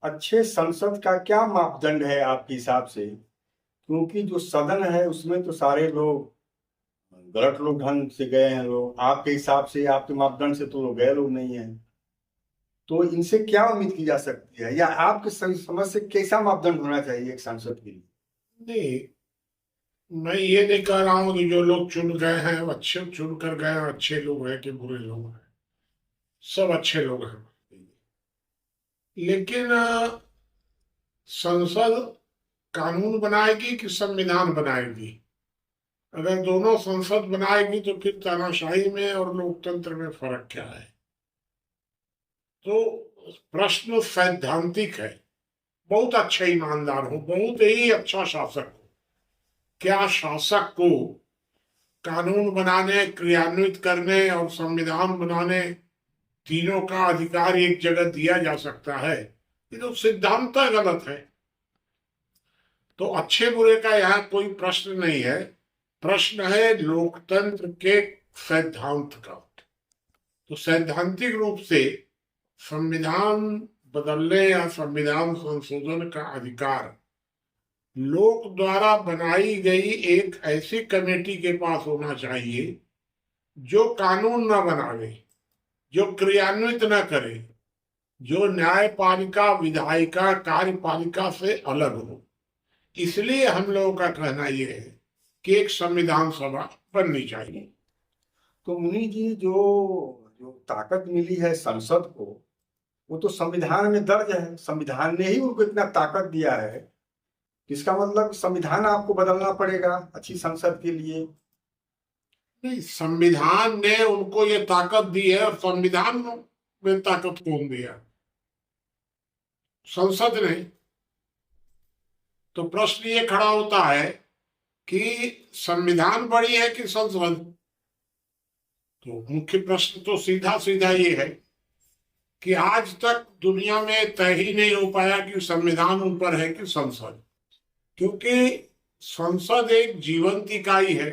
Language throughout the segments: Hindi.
अच्छे संसद का क्या मापदंड है आपके हिसाब से? क्योंकि जो सदन है उसमें तो सारे लोग गलत लोग ढंग से गए हैं। लोग आपके हिसाब से, आपके मापदंड से तो लोग गए लोग नहीं है। तो इनसे क्या उम्मीद की जा सकती है, या आपके समझ से कैसा मापदंड होना चाहिए एक सांसद के लिए? नहीं, मैं ये नहीं कह रहा हूँ कि जो लोग चुन गए हैं वो अच्छे चुन कर गए हैं, अच्छे लोग हैं कि बुरे लोग हैं। सब अच्छे लोग हैं। लेकिन संसद कानून बनाएगी कि संविधान बनाएगी? अगर दोनों संसद बनाएगी तो फिर तानाशाही में और लोकतंत्र में फर्क क्या है? तो प्रश्न सैद्धांतिक है। बहुत अच्छा ईमानदार हो, बहुत ही अच्छा शासक हो, क्या शासक को कानून बनाने, क्रियान्वित करने और संविधान बनाने, तीनों का अधिकार एक जगह दिया जा सकता है? ये तो सिद्धांत गलत है। तो अच्छे बुरे का यहाँ कोई प्रश्न नहीं है। प्रश्न है लोकतंत्र के सिद्धांत का। तो सैद्धांतिक रूप से संविधान बदलने या संविधान संशोधन का अधिकार लोक द्वारा बनाई गई एक ऐसी कमेटी के पास होना चाहिए जो कानून न बनावे, जो क्रियान्वित न करे, जो न्यायपालिका, विधायिका, कार्यपालिका से अलग हो। इसलिए हम लोगों का कहना यह है कि एक संविधान सभा बननी चाहिए। तो मुनि जी, जो जो ताकत मिली है संसद को, वो तो संविधान में दर्ज है। संविधान ने ही उनको इतना ताकत दिया है। इसका मतलब संविधान आपको बदलना पड़ेगा अच्छी संसद के लिए। नहीं, संविधान ने उनको ये ताकत दी है। और संविधान में ताकत कौन दिया? संसद ने। तो प्रश्न ये खड़ा होता है कि संविधान बड़ी है कि संसद? तो मुख्य प्रश्न तो सीधा सीधा ये है कि आज तक दुनिया में तय ही नहीं हो पाया कि संविधान ऊपर है कि संसद। क्योंकि संसद एक जीवंत इकाई है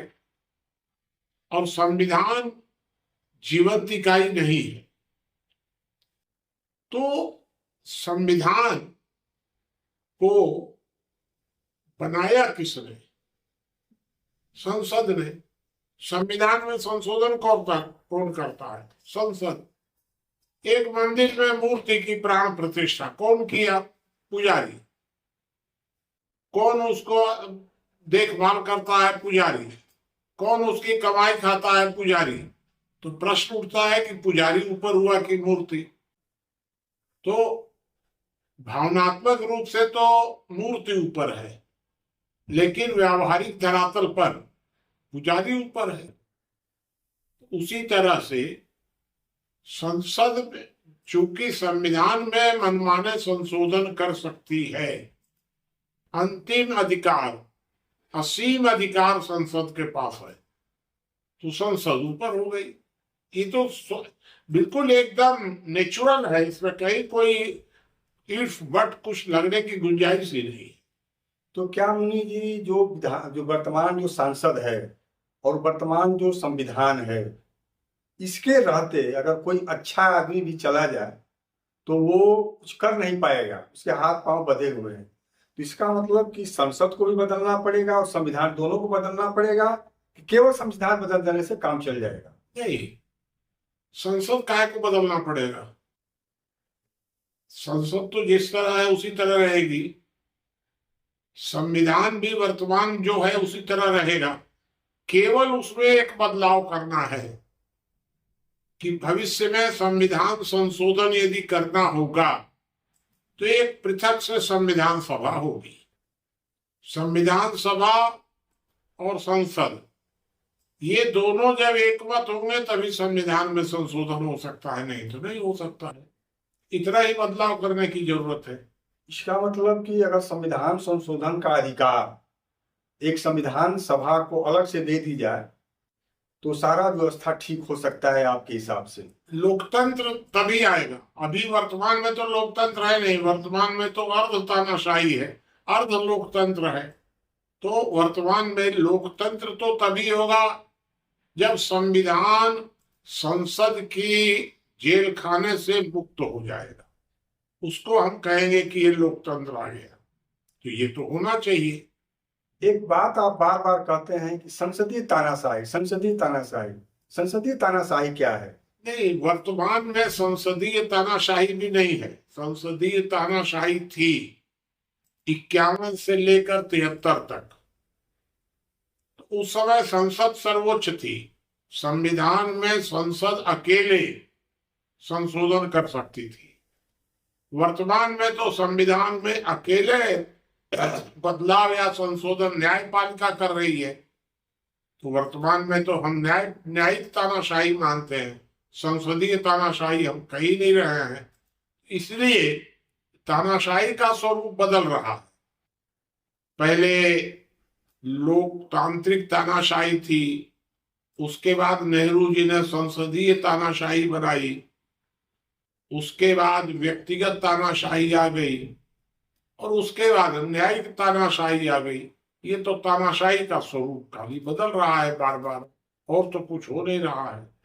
और संविधान जीवंत इकाई नहीं है। तो संविधान को बनाया किसने? संसद ने। संविधान में संशोधन कौन करता है? संसद। एक मंदिर में मूर्ति की प्राण प्रतिष्ठा कौन किया? पुजारी। कौन उसको देखभाल करता है? पुजारी। कौन उसकी कमाई खाता है? पुजारी। तो प्रश्न उठता है कि पुजारी ऊपर हुआ कि मूर्ति? तो भावनात्मक रूप से तो मूर्ति ऊपर है, लेकिन व्यावहारिक धरातल पर पुजारी ऊपर है। उसी तरह से संसद में चूंकि संविधान में मनमाने संशोधन कर सकती है, अंतिम अधिकार, असीम अधिकार संसद के पास है, तो संसद ऊपर हो गई। ये तो बिल्कुल एकदम नेचुरल है। इसमें कहीं कोई इफ बट कुछ लगने की गुंजाइश ही नहीं। तो क्या मुनि जी, जो वर्तमान जो सांसद है और वर्तमान जो संविधान है, इसके रहते अगर कोई अच्छा आदमी भी चला जाए तो वो कुछ कर नहीं पाएगा, उसके हाथ पांव बंधे हुए हैं। तो इसका मतलब कि संसद को भी बदलना पड़ेगा और संविधान, दोनों को बदलना पड़ेगा, कि केवल संविधान बदल देने से काम चल जाएगा? नहीं, संसद काय को बदलना पड़ेगा? संसद तो जिस तरह है उसी तरह रहेगी। संविधान भी वर्तमान जो है उसी तरह रहेगा। केवल उसमें एक बदलाव करना है कि भविष्य में संविधान संशोधन यदि करना होगा तो एक पृथक से संविधान सभा होगी। संविधान सभा और संसद, ये दोनों जब एकमत होंगे तभी संविधान में संशोधन हो सकता है, नहीं तो नहीं हो सकता है। इतना ही बदलाव करने की जरूरत है। इसका मतलब कि अगर संविधान संशोधन का अधिकार एक संविधान सभा को अलग से दे दी जाए तो सारा व्यवस्था ठीक हो सकता है आपके हिसाब से? लोकतंत्र तभी आएगा। अभी वर्तमान में तो लोकतंत्र है नहीं, वर्तमान में तो अर्ध तानाशाही है, अर्ध लोकतंत्र है। तो वर्तमान में लोकतंत्र तो तभी होगा जब संविधान संसद की जेल खाने से मुक्त हो जाएगा। उसको हम कहेंगे कि ये लोकतंत्र आ गया। तो ये तो होना चाहिए। एक बात आप बार बार कहते हैं कि संसदीय तानाशाही, संसदीय तानाशाही। संसदीय तानाशाही क्या है? नहीं, वर्तमान में संसदीय तानाशाही भी नहीं है। संसदीय तानाशाही थी 51 से लेकर 73 तक। तो उस समय संसद सर्वोच्च थी। संविधान में संसद अकेले संशोधन कर सकती थी। वर्तमान में तो संविधान में अकेले बदलाव या संशोधन न्यायपालिका कर रही है। तो वर्तमान में तो हम न्यायिक तानाशाही मानते हैं, संसदीय तानाशाही हम कह ही नहीं रहे हैं। इसलिए तानाशाही का स्वरूप बदल रहा है। पहले लोकतांत्रिक तानाशाही थी, उसके बाद नेहरू जी ने संसदीय तानाशाही बनाई, उसके बाद व्यक्तिगत तानाशाही आ गई, और उसके बाद न्यायिक तानाशाही आ गई। ये तो तानाशाही का स्वरूप खाली बदल रहा है बार बार, और तो कुछ हो नहीं रहा है।